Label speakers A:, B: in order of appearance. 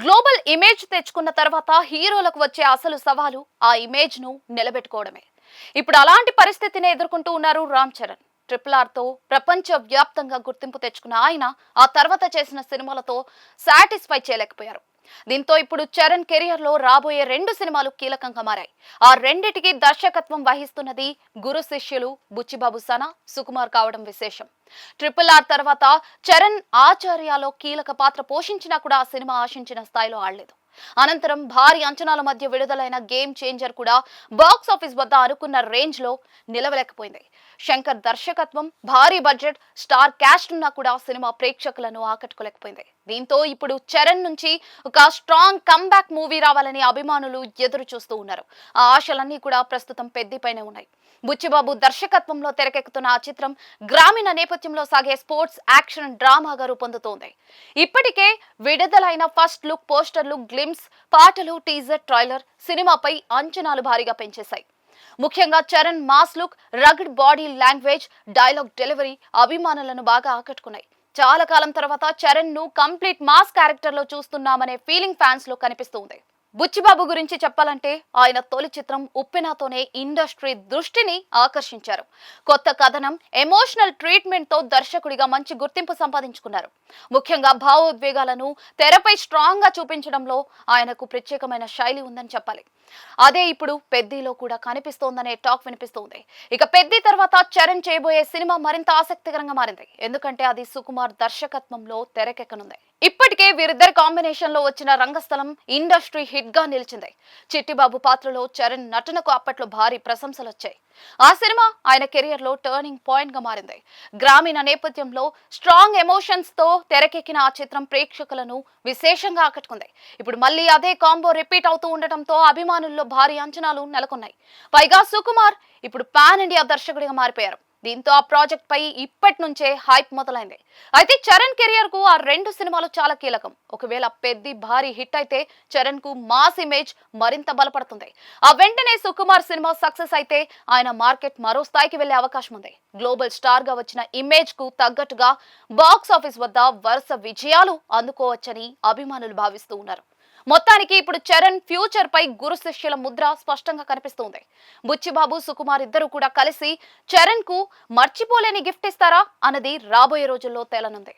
A: Global image తెచ్చుకున్న తర్వాత హీరోలకు వచ్చే అసలు సవాలు ఆ ఇమేజ్ ను నిలబెట్టుకోవడమే. ఇప్పుడు అలాంటి పరిస్థితిని ఎదుర్కొంటూ ఉన్నారు రామ్ చరణ్. ట్రిపుల్ R తో ప్రపంచ వ్యాప్తంగా గుర్తింపు తెచ్చుకున్న ఆయన ఆ తర్వాత చేసిన సినిమాలతో సాటిస్ఫై చేయలేకపోయారు. దీంతో ఇప్పుడు చరణ్ కెరియర్ లో రాబోయే 2 సినిమాలు కీలకంగా మారాయి. ఆ రెండిటికి దర్శకత్వం వహిస్తున్నది గురు శిష్యులు బుచ్చిబాబు సనా, సుకుమార్ కావడం విశేషం. ట్రిపుల్ R తర్వాత చరణ్ ఆచార్యలో కీలక పాత్ర పోషించినా కూడా ఆ సినిమా ఆశించిన స్థాయిలో ఆడలేదు. అనంతరం భారీ అంచనాల మధ్య విడుదలైన గేమ్ చేంజర్ కూడా బాక్స్ ఆఫీస్ వద్ద అనుకున్న రేంజ్ లో నిలవలేకపోయింది. శంకర్ దర్శకత్వం, భారీ బడ్జెట్, స్టార్ క్యాస్ట్ ఉన్నా కూడా సినిమా ప్రేక్షకులను ఆకట్టుకోలేకపోయింది. దీంతో ఇప్పుడు చరణ్ నుంచి ఒక స్ట్రాంగ్ కమ్బ్యాక్ మూవీ రావాలని అభిమానులు ఎదురు చూస్తూ ఉన్నారు. ఆ ఆశలన్నీ కూడా ప్రస్తుతం పెద్దిపైనే ఉన్నాయి. బుచ్చిబాబు దర్శకత్వంలో తెరకెక్కుతున్న ఆ చిత్రం గ్రామీణ నేపథ్యంలో సాగే స్పోర్ట్స్ యాక్షన్ డ్రామాగా రూపొందుతోంది. ఇప్పటికే విడుదలైన ఫస్ట్ లుక్ పోస్టర్లు, గ్లిమ్స్, పాటలు, టీజర్, ట్రైలర్ సినిమాపై అంచనాలు భారీగా పెంచేశాయి. ముఖ్యంగా Charan mass look, rugged body language, dialogue delivery అభిమానులను బాగా ఆకట్టుకున్నాయి. చాలా కాలం తర్వాత చరణ్ ను కంప్లీట్ మాస్ క్యారెక్టర్ లో చూస్తున్నామనే ఫీలింగ్ ఫ్యాన్స్ లో కనిపిస్తుంది. బుచ్చిబాబు గురించి చెప్పాలంటే ఆయన తొలి చిత్రం ఉప్పెనతోనే ఇండస్ట్రీ దృష్టిని ఆకర్షించారు. కొత్త కథనం, ఎమోషనల్ ట్రీట్మెంట్ తో దర్శకుడిగా మంచి గుర్తింపు సంపాదించుకున్నారు. ముఖ్యంగా భావోద్వేగాలను తెరపై స్ట్రాంగ్ గా చూపించడంలో ఆయనకు ప్రత్యేకమైన శైలి ఉందని చెప్పాలి. అదే ఇప్పుడు పెద్దిలో కూడా కనిపిస్తోందనే టాక్ వినిపిస్తోంది. ఇక పెద్ది తర్వాత చరణ్ చేయబోయే సినిమా మరింత ఆసక్తికరంగా మారింది. ఎందుకంటే అది సుకుమార్ దర్శకత్వంలో తెరకెక్కనుంది. ఇప్పటికే వీరిద్దరి కాంబినేషన్ లో వచ్చిన రంగస్థలం ఇండస్ట్రీ హిట్ గా నిలిచింది. చిట్టిబాబు పాత్రలో చరణ్ నటనకు అప్పట్లో భారీ ప్రశంసలు వచ్చాయి. ఆ సినిమా ఆయన కెరియర్ లో టర్నింగ్ పాయింట్ గా మారింది. గ్రామీణ నేపథ్యంలో స్ట్రాంగ్ ఎమోషన్స్ తో తెరకెక్కిన ఆ చిత్రం ప్రేక్షకులను విశేషంగా ఆకట్టుకుంది. ఇప్పుడు మళ్ళీ అదే కాంబో రిపీట్ అవుతూ ఉండటంతో అభిమానుల్లో భారీ అంచనాలు నెలకొన్నాయి. పైగా సుకుమార్ ఇప్పుడు పాన్ ఇండియా దర్శకుడిగా మారిపోయారు. దీంతో ఆ ప్రాజెక్ట్ పై ఇప్పటి నుంచే హైప్ మొదలైంది. అయితే చరణ్ కెరియర్ కు ఆ 2 సినిమాలు చాలా కీలకం. ఒకవేళ పెద్ది భారీ హిట్ అయితే చరణ్ కు మాస్ ఇమేజ్ మరింత బలపడుతుంది. ఆ వెంటనే సుకుమార్ సినిమా సక్సెస్ అయితే ఆయన మార్కెట్ మరో స్థాయికి వెళ్లే అవకాశం ఉంది. గ్లోబల్ స్టార్ గా వచ్చిన ఇమేజ్ కు తగ్గట్టుగా బాక్స్ ఆఫీస్ వద్ద వరుస విజయాలు అందుకోవచ్చని అభిమానులు భావిస్తూ ఉన్నారు. మొత్తానికి ఇప్పుడు చరణ్ ఫ్యూచర్ పై గురు శిష్యుల ముద్ర స్పష్టంగా కనిపిస్తోంది. బుచ్చిబాబు, సుకుమార్ ఇద్దరు కూడా కలిసి చరణ్ కు మర్చిపోలేని గిఫ్ట్ ఇస్తారా అన్నది రాబోయే రోజుల్లో తేలనుంది.